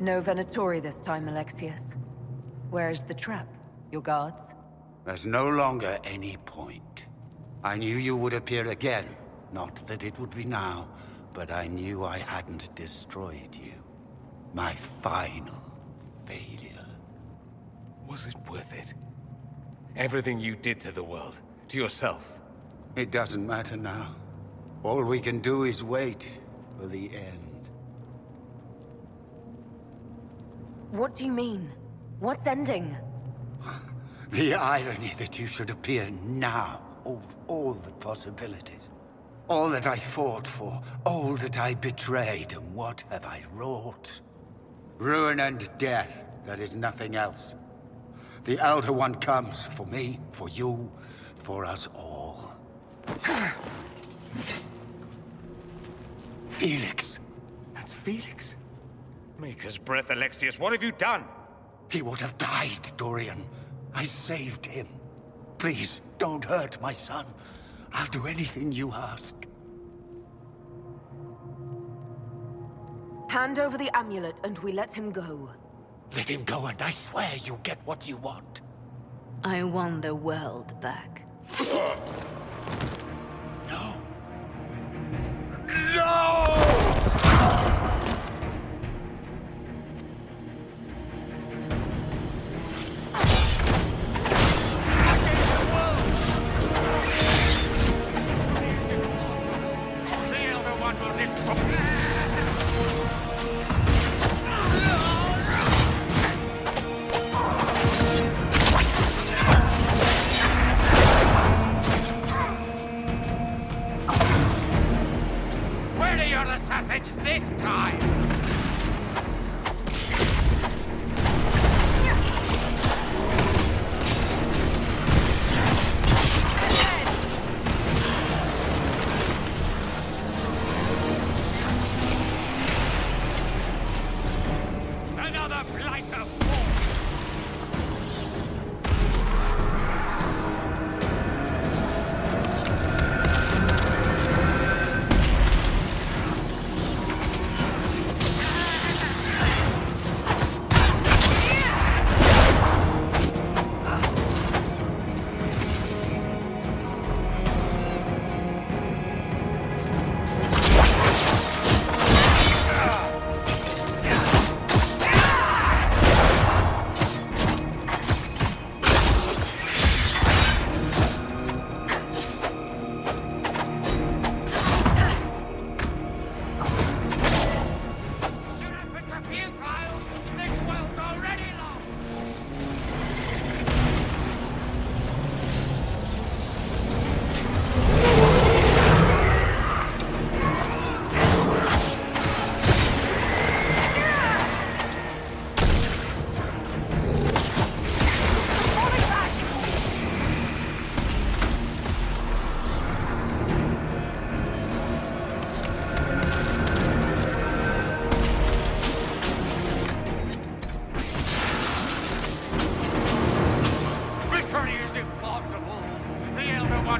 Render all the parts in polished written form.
No Venatori this time, Alexius. Where's the trap? Your guards? There's no longer any point. I knew you would appear again. Not that it would be now, but I knew I hadn't destroyed you. My final failure. Was it worth it? Everything you did to the world, to yourself. It doesn't matter now. All we can do is wait for the end. What do you mean? What's ending? The irony that you should appear now, of all the possibilities. All that I fought for, all that I betrayed, and what have I wrought? Ruin and death, that is nothing else. The Elder One comes for me, for you, for us all. Felix. That's Felix? Maker's breath, Alexius, what have you done? He would have died, Dorian. I saved him. Please, don't hurt my son. I'll do anything you ask. Hand over the amulet and we let him go. Let him go and I swear you'll get what you want. I want the world back. No. No! Assassins this time! Another blight of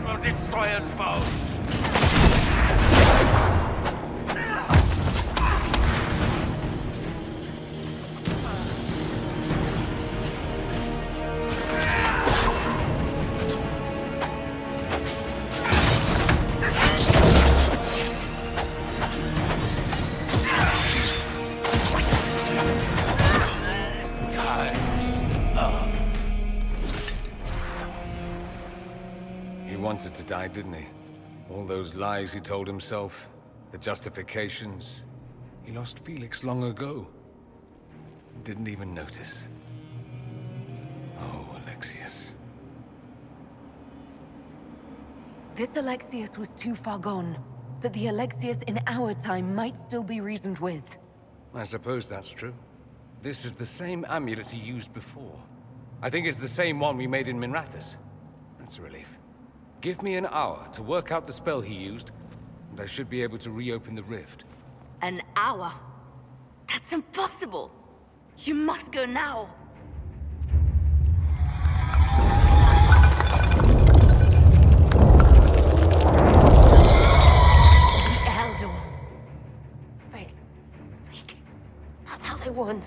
will destroy us both! He wanted to die, didn't he? All those lies he told himself, the justifications. He lost Felix long ago. Didn't even notice. Oh, Alexius. This Alexius was too far gone, but the Alexius in our time might still be reasoned with. I suppose that's true. This is the same amulet he used before. I think it's the same one we made in Minrathous. That's a relief. Give me an hour to work out the spell he used, and I should be able to reopen the rift. An hour? That's impossible! You must go now! The Elder One. Frick. That's how they won.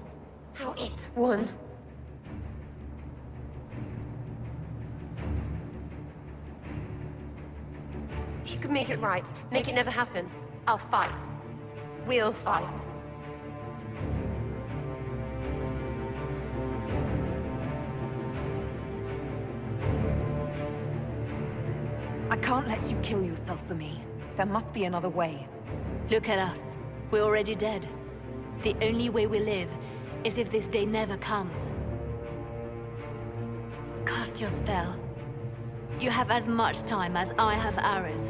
you can make it right, make it never happen, I'll fight. We'll fight. I can't let you kill yourself for me. There must be another way. Look at us. We're already dead. The only way we live is if this day never comes. Cast your spell. You have as much time as I have hours.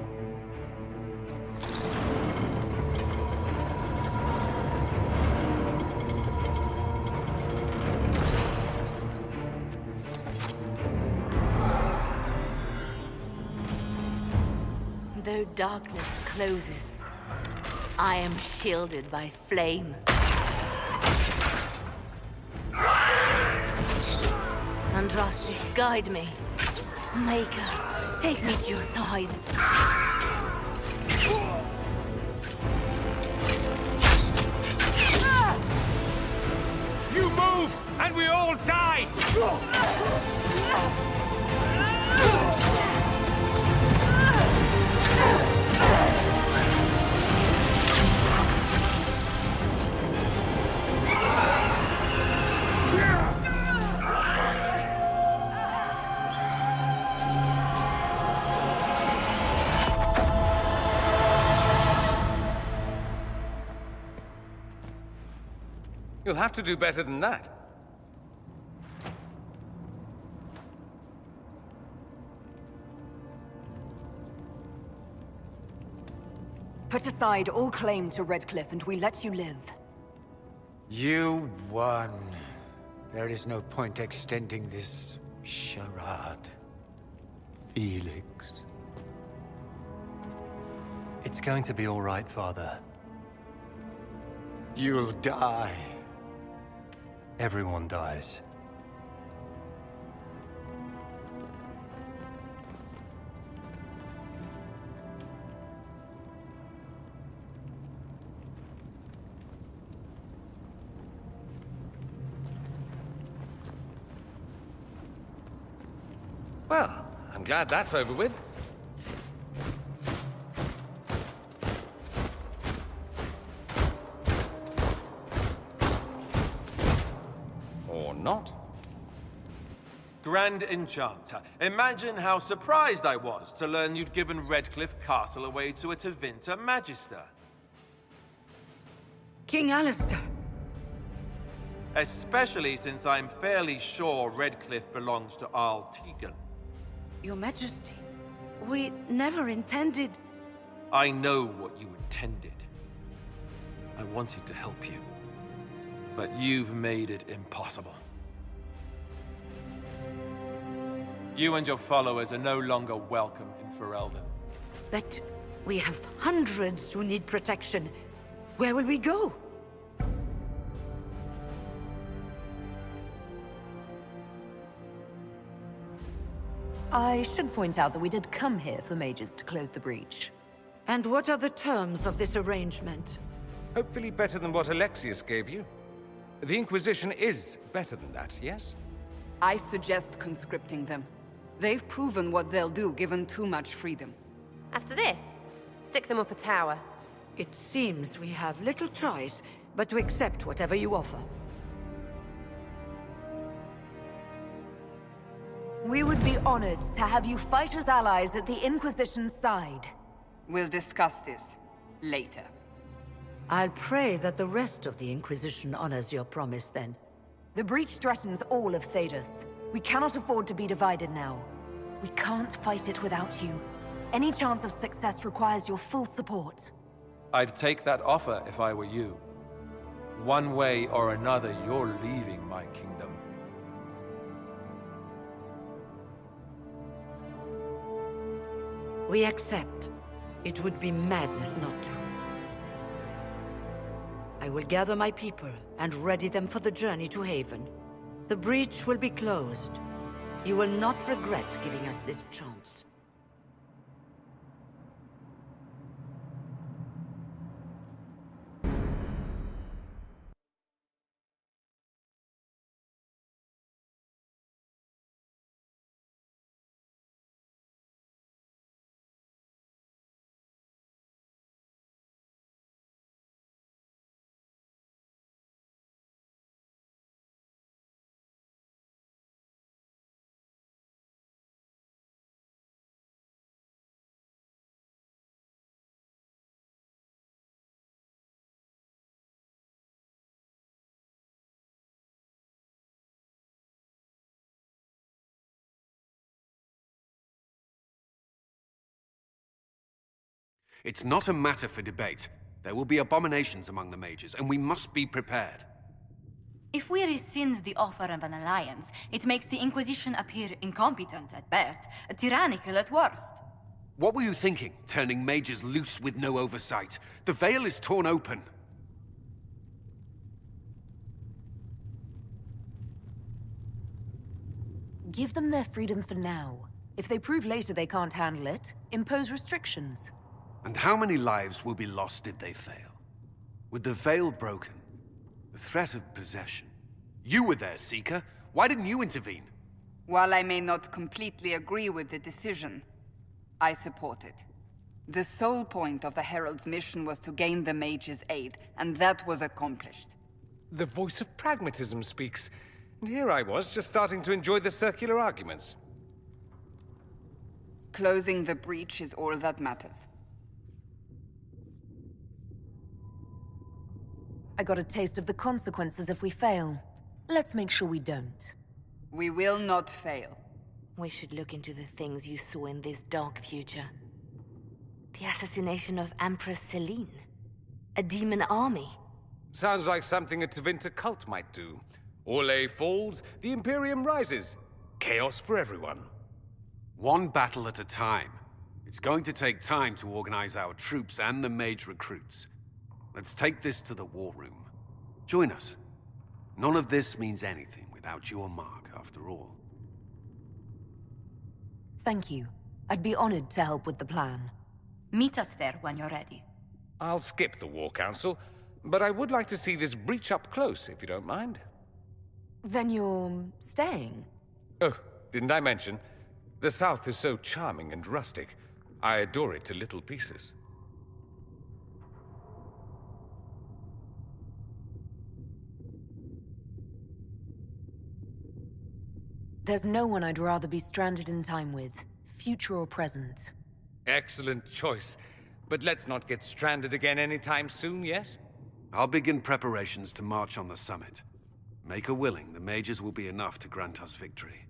Though darkness closes, I am shielded by flame. Andraste, guide me. Maker, take me to your side. You move, and we all die! You'll have to do better than that. Put aside all claim to Redcliffe and we let you live. You won. There is no point extending this charade. Felix. It's going to be all right, Father. You'll die. Everyone dies. Well, I'm glad that's over with. Or not. Grand Enchanter, imagine how surprised I was to learn you'd given Redcliffe Castle away to a Tevinter Magister. King Alistair. Especially since I'm fairly sure Redcliffe belongs to Arl Tegan. Your Majesty, we never intended... I know what you intended. I wanted to help you. But you've made it impossible. You and your followers are no longer welcome in Ferelden. But we have hundreds who need protection. Where will we go? I should point out that we did come here for mages to close the breach. And what are the terms of this arrangement? Hopefully better than what Alexius gave you. The Inquisition is better than that, yes? I suggest conscripting them. They've proven what they'll do given too much freedom. After this, stick them up a tower. It seems we have little choice but to accept whatever you offer. We would be honored to have you fight as allies at the Inquisition's side. We'll discuss this later. I'll pray that the rest of the Inquisition honors your promise then. The breach threatens all of Thedas. We cannot afford to be divided now. We can't fight it without you. Any chance of success requires your full support. I'd take that offer if I were you. One way or another, you're leaving my kingdom. We accept. It would be madness not to. I will gather my people and ready them for the journey to Haven. The breach will be closed. You will not regret giving us this chance. It's not a matter for debate. There will be abominations among the mages, and we must be prepared. If we rescind the offer of an alliance, it makes the Inquisition appear incompetent at best, tyrannical at worst. What were you thinking, turning mages loose with no oversight? The veil is torn open. Give them their freedom for now. If they prove later they can't handle it, impose restrictions. And how many lives will be lost if they fail? With the veil broken, the threat of possession. You were there, Seeker. Why didn't you intervene? While I may not completely agree with the decision, I support it. The sole point of the Herald's mission was to gain the mage's aid, and that was accomplished. The voice of pragmatism speaks. And here I was, just starting to enjoy the circular arguments. Closing the breach is all that matters. I got a taste of the consequences if we fail. Let's make sure we don't. We will not fail. We should look into the things you saw in this dark future. The assassination of Empress Celine. A demon army. Sounds like something a Tevinter cult might do. Orlais falls, the Imperium rises. Chaos for everyone. One battle at a time. It's going to take time to organize our troops and the mage recruits. Let's take this to the war room. Join us. None of this means anything without your mark, after all. Thank you. I'd be honored to help with the plan. Meet us there when you're ready. I'll skip the War Council, but I would like to see this breach up close, if you don't mind. Then you're staying? Oh, didn't I mention? The South is so charming and rustic. I adore it to little pieces. There's no one I'd rather be stranded in time with, future or present. Excellent choice. But let's not get stranded again anytime soon, yes? I'll begin preparations to march on the summit. Make her willing, the mages will be enough to grant us victory.